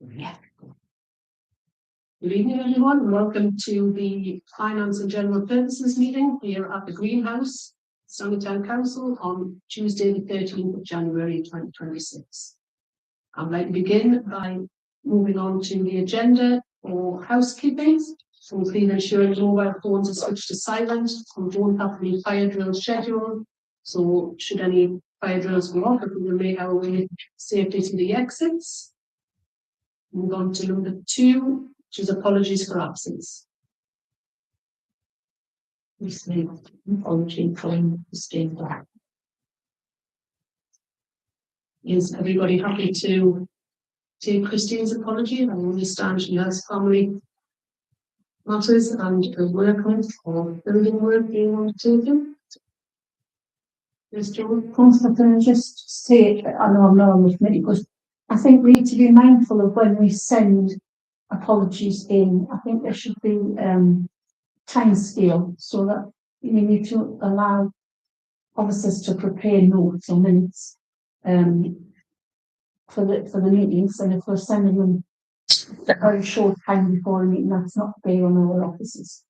Yeah. Good evening, everyone, and welcome to the Finance and General Purposes meeting here at the Greenhouse, Stanley Town Council, on Tuesday, the 13th of January 2026. I'd like to begin by moving on to the agenda for housekeeping. So please ensure your mobile phones are switched to silent. We don't have any fire drills scheduled. So should any fire drills go off, we will make our way safely to the exits. Move on to number 2, which is apologies for absence. This name, apology for staying back. Is everybody happy to take Christine's apology? I understand she has family matters and work on or building work being undertaken. Yes, Joe? Constantly, just say, I know I'm not on the committee, but I think we need to be mindful of when we send apologies in. I think there should be time scale so that we need to allow officers to prepare notes or minutes for the meetings, and if we're sending them a very short time before a meeting, that's not fair on our officers.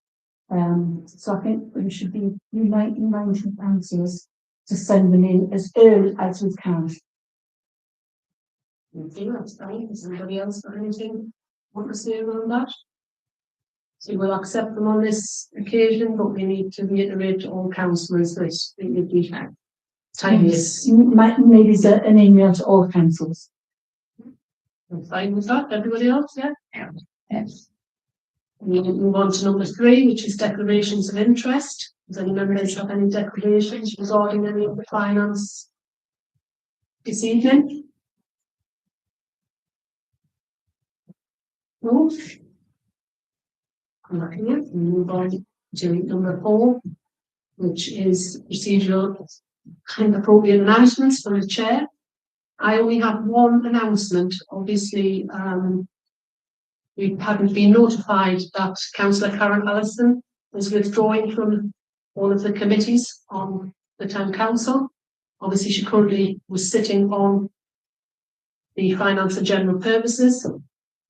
So I think we should be reminding councillors to send them in as early as we can. Okay, that's fine. Has anybody else got anything want to say around that? So we'll accept them on this occasion, but we need to reiterate to all councillors that it would be timeless. Maybe an email to all councils. I'm fine with that. Everybody else, yeah? Yes. We will move on to number 3, which is declarations of interest. Does any members have any declarations regarding any of the finance this evening? No? I'm looking at. We move on to number 4, which is procedural and appropriate announcements from the chair. I only have one announcement. Obviously, we haven't been notified that Councillor Karen Allison is withdrawing from all of the committees on the Town Council. Obviously, she currently was sitting on the Finance and General Purposes.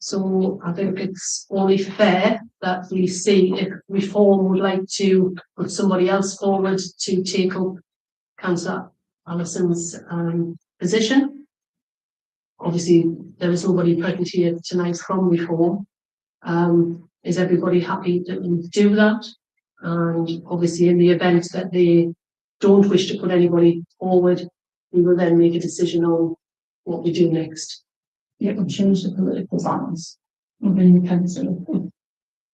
So I think it's only fair that we see if Reform would like to put somebody else forward to take up Councillor Allison's position. Obviously, there is nobody present here tonight from Reform. Is everybody happy to do that? And obviously, in the event that they don't wish to put anybody forward, we will then make a decision on what we do next. You can change the political balance within the council.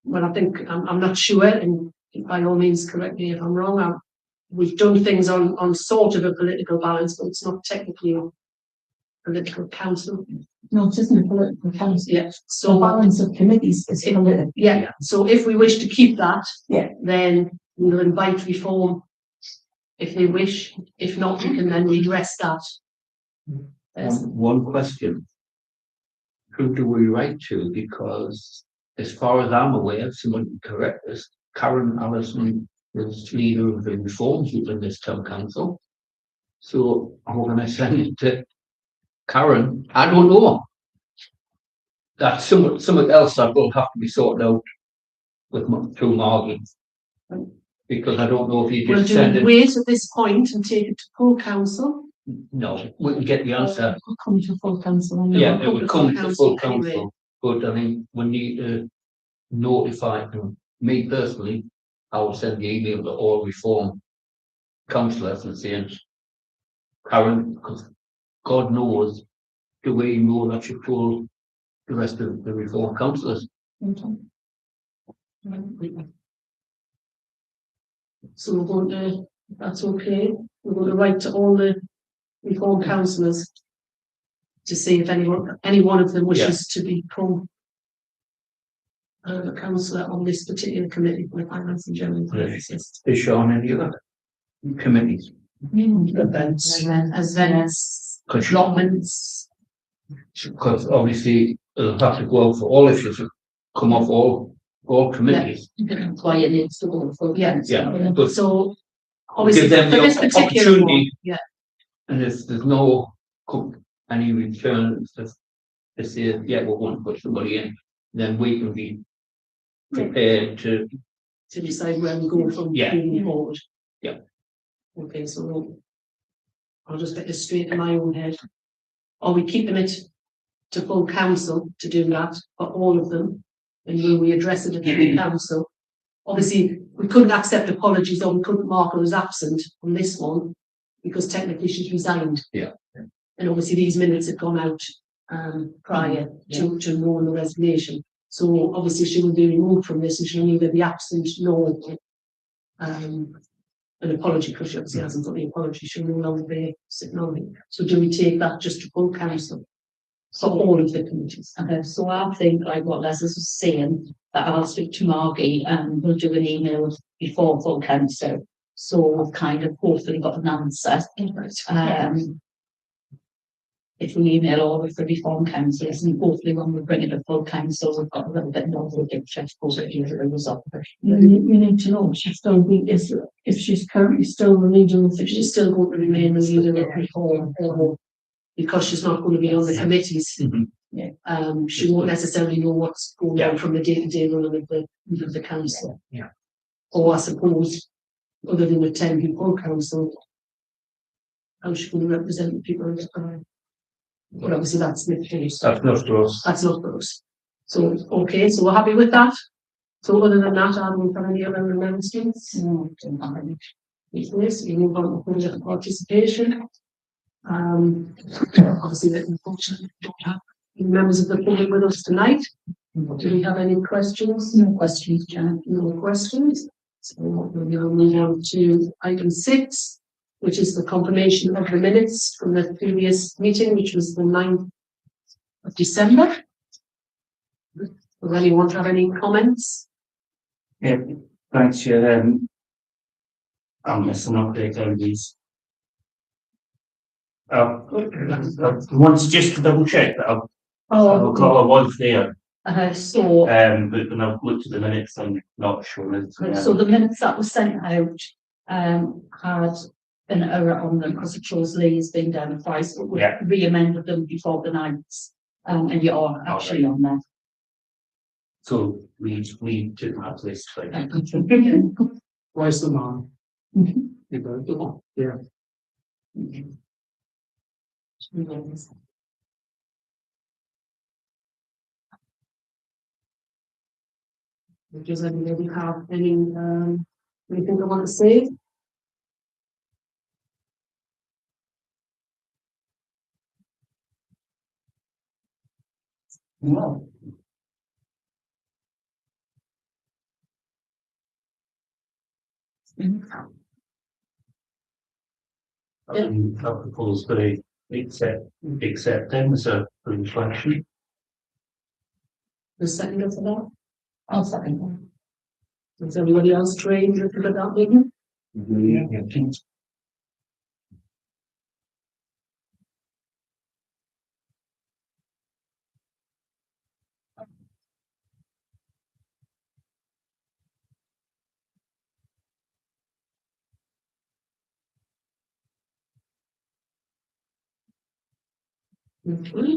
Well, I think I'm not sure, and by all means, correct me if I'm wrong. We've done things on sort of a political balance, but it's not technically a political council. No, it isn't a political council. Yeah. So the balance of committees is political. Yeah. So if we wish to keep that, yeah, then we will invite Reform if they wish. If not, we can then redress that. One question. Who do we write to? Because as far as I'm aware, someone can correct us, Karen Allison is leader of the Reform group in this town council. So how can I send it to Karen? I don't know. That's something else that will have to be sorted out with through Margaret. Because I don't know if you just send it. Wait at this point and take it to full council. No, we can get the answer. It will come to full council. Yeah, it would come to full council. Anyway. But I think we need to notify them. Me personally, I will send the email to all Reform councillors and saying, Karen, because God knows the way you know that you told the rest of the Reform councillors. So we're going to, if that's okay, we're going to write to all the Reform councillors to see if any one of them wishes to become a councillor on this particular committee for Finance and General Purposes. Is Sean any other committees? Events, allotments. Because obviously it'll have to go out for all issues, come off all committees. Why it needs to go for But so obviously give them for this the particular one, opportunity. And if there's no any returns, to say, yeah, we want to put somebody in, then we can be prepared to, decide where we go from Yeah. moving forward. Yeah. Okay, so I'll just get this straight in my own head. Are we keeping it to full council to do that for all of them? And will we address it at the council? Obviously, we couldn't accept apologies or we couldn't mark her as absent on this one because technically she's resigned. Yeah. And obviously these minutes have gone out prior to knowing the resignation. So obviously she will be removed from this and she'll neither be absent nor an apology because she obviously hasn't got the apology. She'll no longer be sitting on it. So do we take that just to full council for all of the committees? So I think like what Les was saying, that I'll speak to Margie and we'll do an email before full council. So we've kind of hopefully got an answer. If we email all of the reform councillors and hopefully when we bring it to full council, we've got a little bit more of a picture to go with the result. You need to know if she's still if she's currently still the leader of If she's still going to remain the leader of reform or because she's not going to be on the committees. She won't necessarily know what's going on from the day-to-day running of the council. Yeah. Or I suppose, other than attending full council, how's she going to represent the people in the town? But obviously that's the case. That's not for us. That's not for us. So, okay, so we're happy with that. So other than that, I don't have any other announcements. Business, we move on to political participation. Obviously, that unfortunately we don't have any members of the public with us tonight. Do we have any questions? No questions, Jan. No questions. So we'll move on to item 6, which is the confirmation of the minutes from the previous meeting, which was the 9th of December. Does anyone have any comments? Yeah, thanks, Chair. I'm missing up there, these. I want to just double check that I was there, So but when I've looked at the minutes, I'm not sure. So the minutes that were sent out had an error on them because it shows Lee's been down twice, but we re-amended them before the nights, and you are actually on there. So we took that list. Where's the man? Yeah. Does anybody have anything I want to say? No. I propose that accept them as a reflection. The second of that? I'll second that. Is everybody else trained with that meeting? Okay.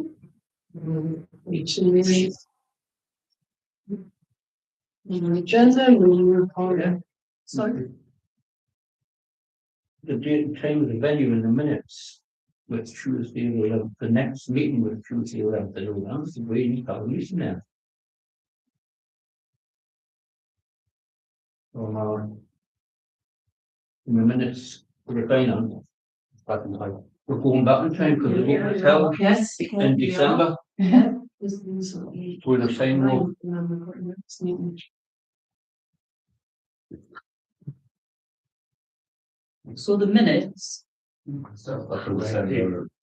Agenda, we report. Sorry. The date and time of the venue in the minutes, with Tuesday, the next meeting with Tuesday, 11th of November, the Green Coalition there. In the minutes, we're going on. We're going back in time because we were held Yes. in December. We're the same role. So the minutes On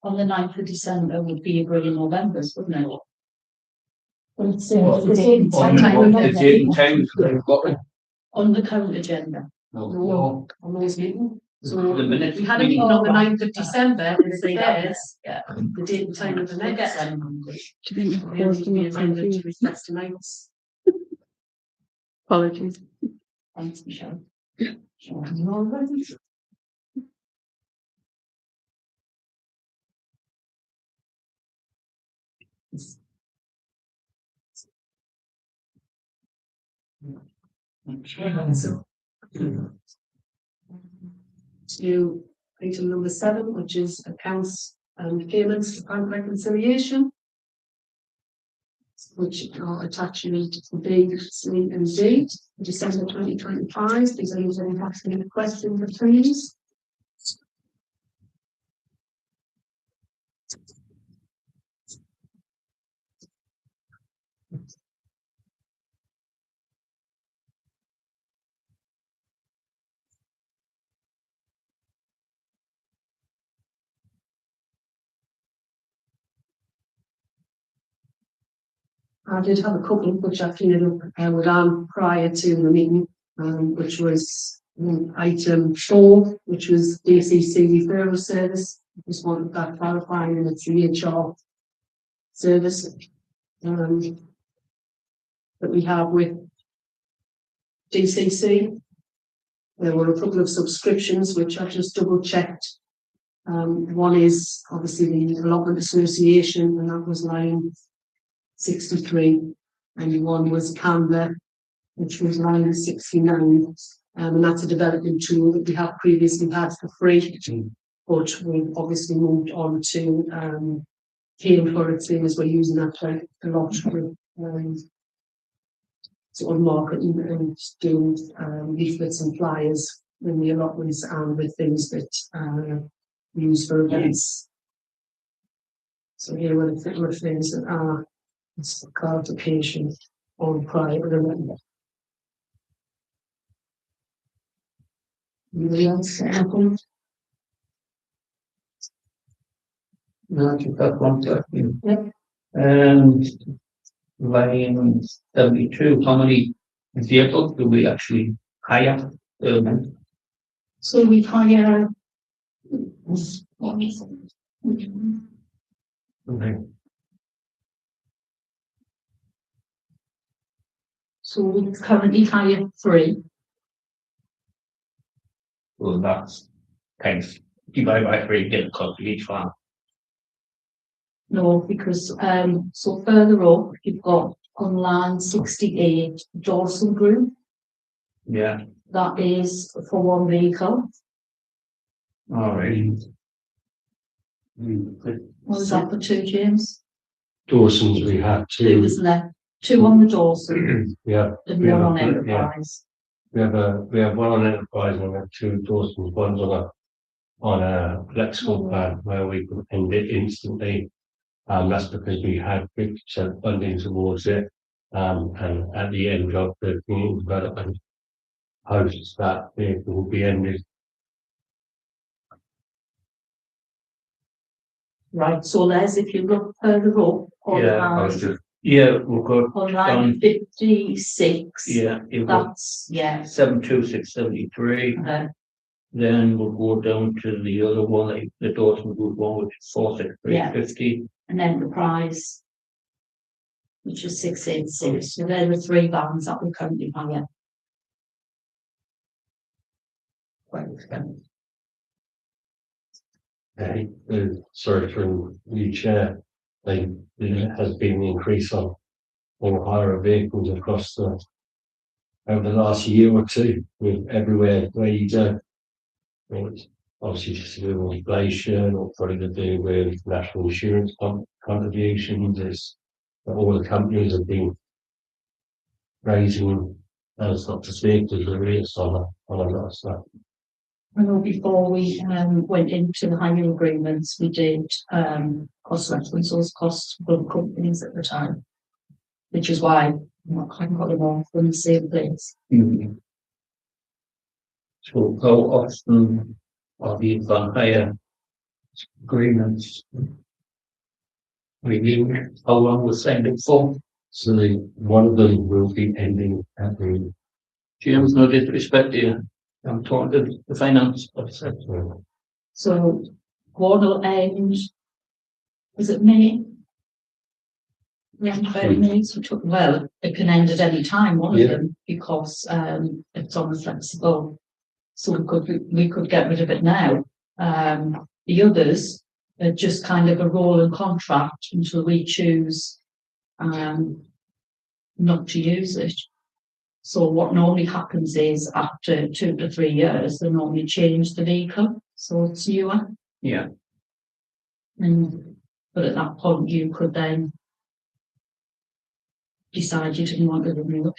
on the 9th of December would be agreed in November, wouldn't it? Well, it's the date and time. the date and time we've got it. On the current agenda. No, on those meetings. So The minutes. we had a meeting on the 9th of December, and it says Yeah. the date and time of the We'll get next. them. We have to be amended to reflect tonight's. Apologies. Thanks, Michelle. So, to item number 7, which is accounts and payments to bank reconciliation, which are attaching to B, C and D, December 2025. Is anyone asking any questions, please? I did have a couple which I cleared up with Anne prior to the meeting, which was item 4, which was DCC referral service. Just wanted that clarifying, and it's the HR service that we have with DCC. There were a couple of subscriptions which I just double checked. One is obviously the allotment association, and that was line 63, and one was Canva, which was line 69, and that's a development tool that we have previously had for free, but we've obviously moved on to paying for it, seeing as we're using that quite a lot with sort of marketing and doing leaflets and flyers in the allotments and with things that we use for events. So here were the things that are clarification on prior event. Anybody else? No, just got one question. Yep. Line 72, how many vehicles do we actually hire? So we hire. Okay. So we currently hire 3. Well, that's kind of divided by 3, get a cost of each one. No, because so further up you've got on line 68 Dawson Group. Yeah. That is for 1 vehicle. All right. What was that for 2, James? Dawson's we have 2, two. isn't there? 2 on the Dawson Yeah, and we 1 have on a- Enterprise. we have one on Enterprise and we have 2 Dawson's. One's on a flexible plan where we can end it instantly. That's because we had 50% funding towards it. And at the end of the community development posts, that vehicle will be ended. Right, so Les, if you look further up on Yeah, we've got on line 56, you've got that's 72673. Then we'll go down to the other one, like the Dawson Group one, which is 46350. an Enterprise, which is 686. So there are 3 vans that we currently hire. Sorry for the chair. There has been an increase on hire of vehicles across over the last year or two, with everywhere where you go. It's obviously just to do with inflation or probably to do with national insurance contributions. All the companies have been raising those sorts of vehicles arrears on a lot of stuff. I know before we went into the hiring agreements, we did cost references, costs for the companies at the time, which is why I haven't got them all from the same place. So how often are these on hire agreements renewed? How long was signed it for? So one of them will be ending at the James, no disrespect to you. I'm talking to the finance officer. So one will end, is it May? Yeah, minutes. Well, it can end at any time, one of them, because it's on the flexible. So we could get rid of it now. The others are just kind of a rolling contract until we choose not to use it. So what normally happens is after 2 to 3 years, they normally change the vehicle, so it's newer. Yeah. But at that point, you could then decide you didn't want to renew it.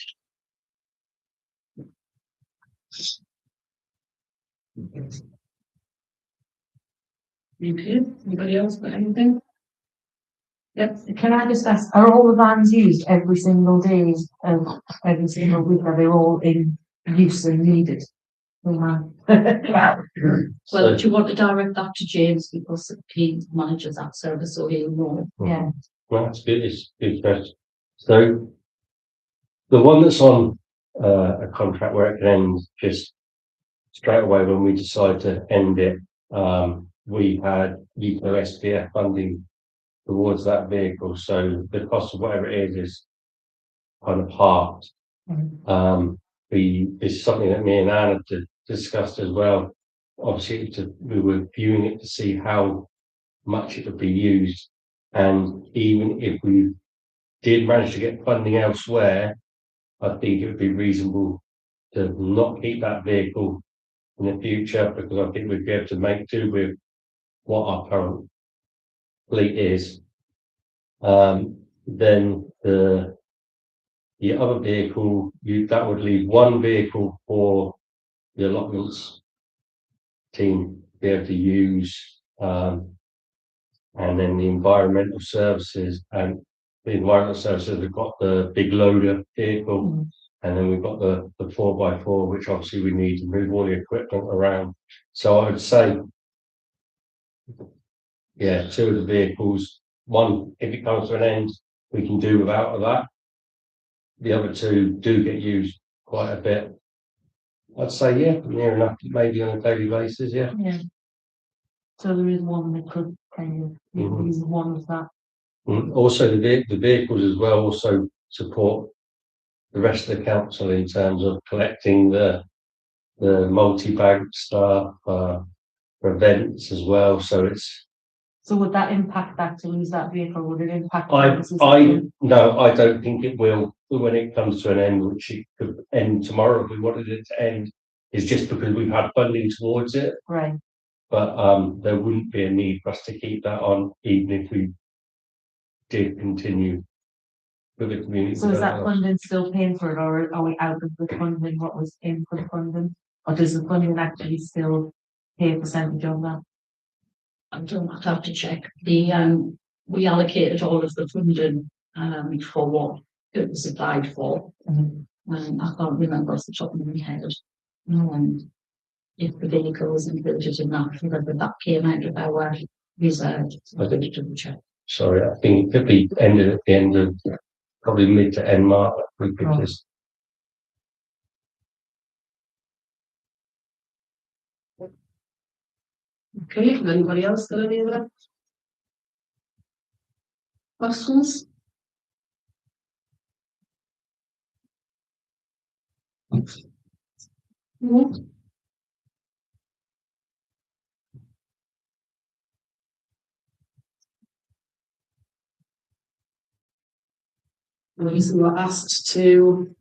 Okay, anybody else got anything? Yep, Can I just ask, are all the vans used every single day, every single week? Are they all in use and needed? Well, do you want to direct that to James because he manages that service, so he'll know. Yeah. Well, that's good. It's good question. So the one that's on a contract where it can end just straight away when we decide to end it, we had UCO SPF funding towards that vehicle. So the cost of whatever it is kind of halved. It's something that me and Anne have discussed as well. Obviously, we were viewing it to see how much it would be used. And even if we did manage to get funding elsewhere, I think it would be reasonable to not keep that vehicle in the future, because I think we'd be able to make do with what our current fleet is. Then the other vehicle, that would leave one vehicle for the allotments team to be able to use, and then the environmental services, and the environmental services have got the big loader vehicle, and then we've got the 4x4, which obviously we need to move all the equipment around. So I would say, yeah, 2 of the vehicles, one, if it comes to an end, we can do without that. The other 2 do get used quite a bit. I'd say, yeah, near enough, maybe on a daily basis, yeah. Yeah. So there is one that could kind of use one of that. Also, the vehicles as well also support the rest of the council in terms of collecting the multi-bag stuff for events as well. So it's. So would that impact that to lose that vehicle? Would it impact? No, I don't think it will. When it comes to an end, which it could end tomorrow if we wanted it to end, is just because we've had funding towards it. Right. But there wouldn't be a need for us to keep that on, even if we did continue with the community. So is that funding still paying for it, or are we out of the funding what was in for the funding? Or does the funding actually still pay a percentage on that? I don't have to check. We allocated all of the funding for what it was applied for. I can't remember off the top of my head. If the vehicle was included in that, whether that came out of our reserve. I think double check. Sorry, I think it could be ended at the end of probably mid to end March. We could just. okay, anybody else got any other questions? No? We were asked to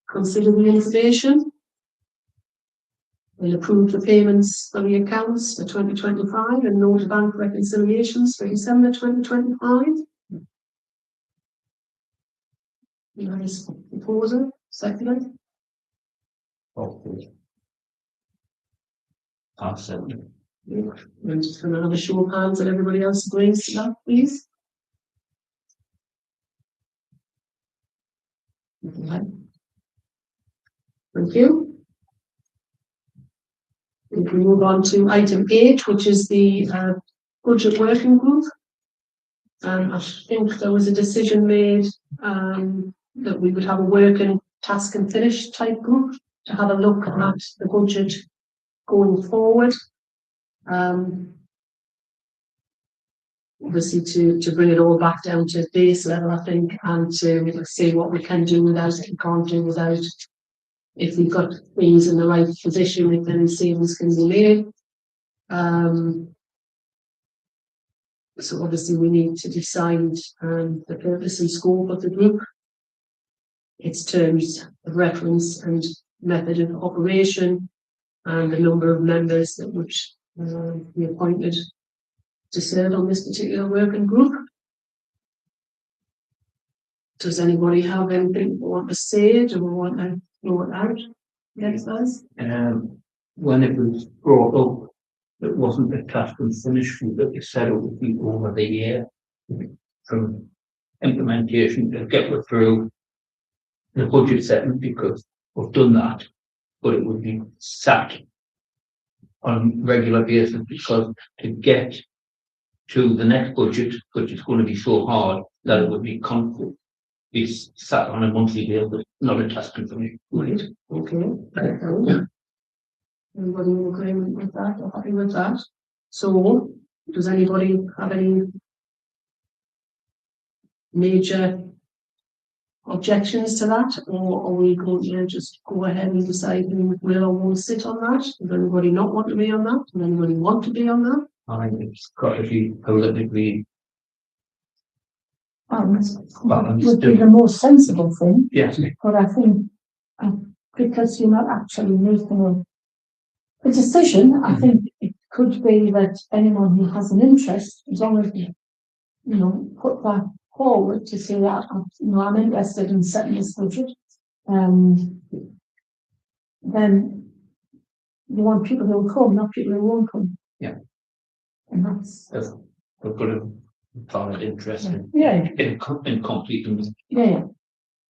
consider the information. We'll approve the payments for the accounts for 2025 and note bank reconciliations for December 2025. Nice proposal, second. Okay. I'll send it. We're just going to have a show of hands and everybody else agrees to that, please. Okay. Thank you. We can move on to item 8, which is the budget working group. I think there was a decision made that we would have a working task and finish type group to have a look at the budget going forward. Obviously to bring it all back down to base level, I think, and to see what we can do without it, can't do without. If we've got things in the right position, if any savings can be made. So obviously we need to decide the purpose and scope of the group. its terms of reference and method of operation, and the number of members that would be appointed to serve on this particular working group. Does anybody have anything they want to say? Do we want to throw it out? Yes, guys? When it was brought up, it wasn't a task and finish, but it said it would be over the year from implementation to get it through the budget setting, because we've done that, but it would be sat on regular basis, because to get to the next budget, which is going to be so hard that it would be constant, be sat on a monthly basis, not a task and finish. Right, okay. Everybody in agreement with that, or happy with that? So, does anybody have any major objections to that, or are we going to just go ahead and decide who will or won't sit on that? Does anybody not want to be on that? Does anybody want to be on that? I think it's got to be politically Would be the most sensible thing. yes. But I think because you're not actually making a decision, I think it could be that anyone who has an interest, as long as you put that forward to say that I'm interested in setting this budget, then you want people who will come, not people who won't come. Yeah. And that's We've got a valid interest in completing. yeah.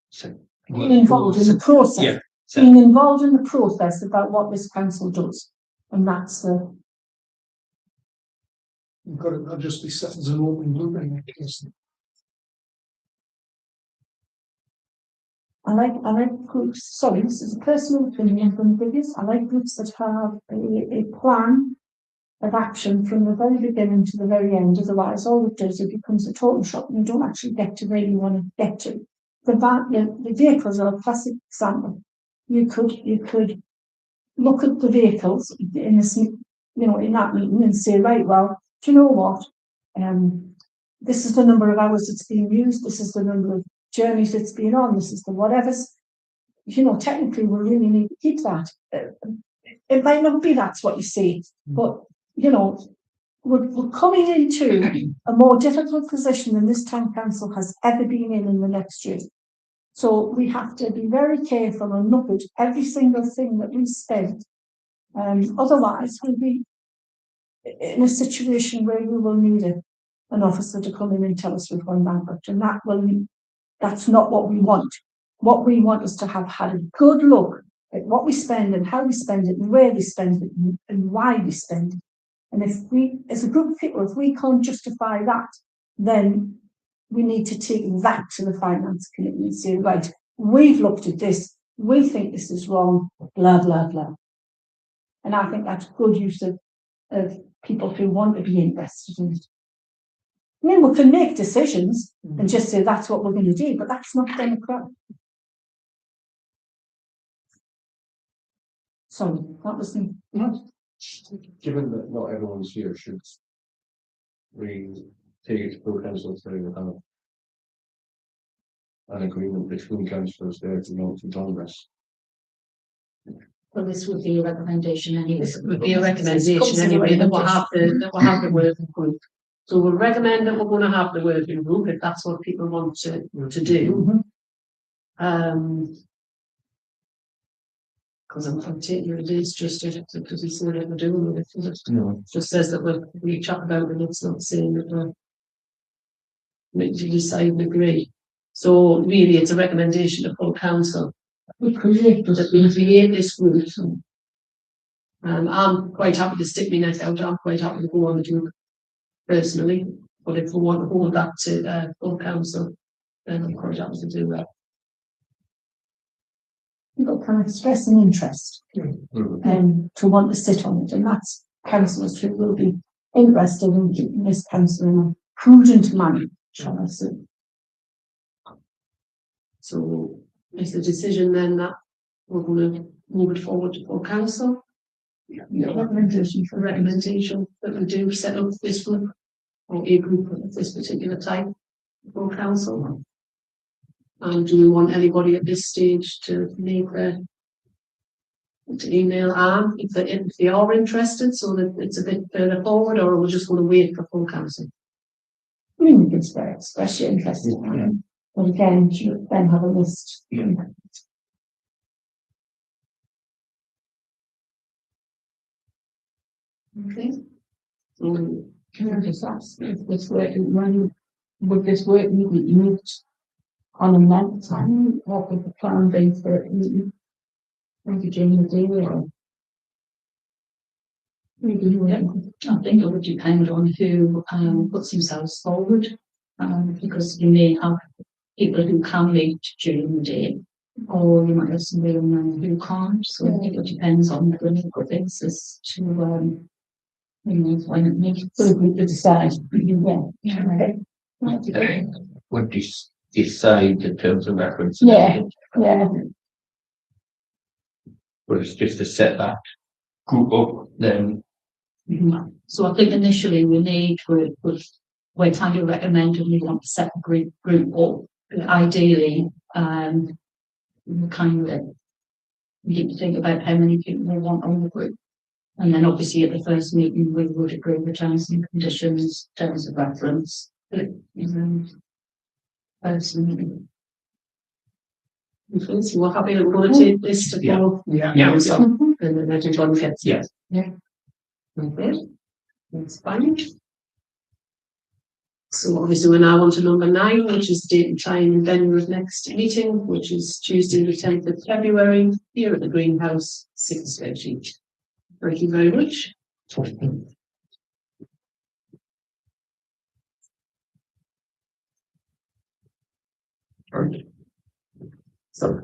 So, Being involved in the process. Yeah. Being involved in the process about what this council does, and that's the. You've got to just be set as an open loop in that case. I like groups. Sorry, this is a personal opinion from the biggest. I like groups that have a plan of action from the very beginning to the very end. Otherwise, all it does, it becomes a total shop, and you don't actually get to where you want to get to. The vehicles are a classic example. You could look at the vehicles in this, in that meeting and say, right, well, do you know what? This is the number of hours it's being used. This is the number of journeys it's been on. This is the whatever's. Technically, we really need to keep that. It might not be that's what you see, but we're coming into a more difficult position than this town council has ever been in the next year. So we have to be very careful and look at every single thing that we spend. Otherwise, we'll be in a situation where we will need an officer to come in and tell us we've gone bankrupt, and that's not what we want. What we want is to have had a good look at what we spend and how we spend it and where we spend it and why we spend it. And if we, as a group of people, if we can't justify that, then we need to take that to the finance committee and say, right, we've looked at this, we think this is wrong, blah, blah, blah. And I think that's good use of people who want to be invested in it. I mean, we can make decisions and just say that's what we're going to do, but that's not democratic. Sorry, that was me. Given that not everyone's here, should we take it to full council to have an agreement between councillors there to not to done this? Well, this would be a recommendation anyway. This would be a recommendation anyway that we'll have the working group. So we'll recommend that we're going to have the working group if that's what people want to do. Because I'm taking it is just because we see what we're doing with it. It just says that we chat about it, it's not saying that we're meant to decide and agree. So really it's a recommendation to full council that we create this group. I'm quite happy to stick my neck out. I'm quite happy to go on the group personally, but if we want to hold that to full council, then I'm quite happy to do that. People can express an interest to want to sit on it, and that's councillors who will be interested in keeping this council in a prudent manner, shall I say. So is the decision then that we're going to move it forward to full council? Recommendation that we do set up this group or a group of this particular type for council. And do we want anybody at this stage to make to email Anne if they are interested, so that it's a bit further forward, or we're just going to wait for full council? I mean, you can express your interest in that. But again, you then have a list. Okay. Can I just ask if this work, when would this work be moved on a month time, or would the plan be for it maybe during the day or? Maybe you would. I think it would depend on who puts themselves forward, because you may have people who can meet during the day, or you might have somebody who can't. So I think it depends on the clinical basis to when it makes For the group to decide. yeah. Okay. Would decide in terms of reference. Yeah. Yeah. But it's just to set that group up, then So I think initially we're kind of recommending we want to set the group up. Ideally, we kind of need to think about how many people we want on the group. And then obviously at the first meeting, we would agree the terms and conditions, terms of reference. Personally. So we're happy that we're going to take this to full council, and then everyone gets it. Yeah. Okay, that's fine. So obviously we're now on to number 9, which is date and time and venue of next meeting, which is Tuesday the 10th of February, here at the Greenhouse, 6:30. Thank you very much. So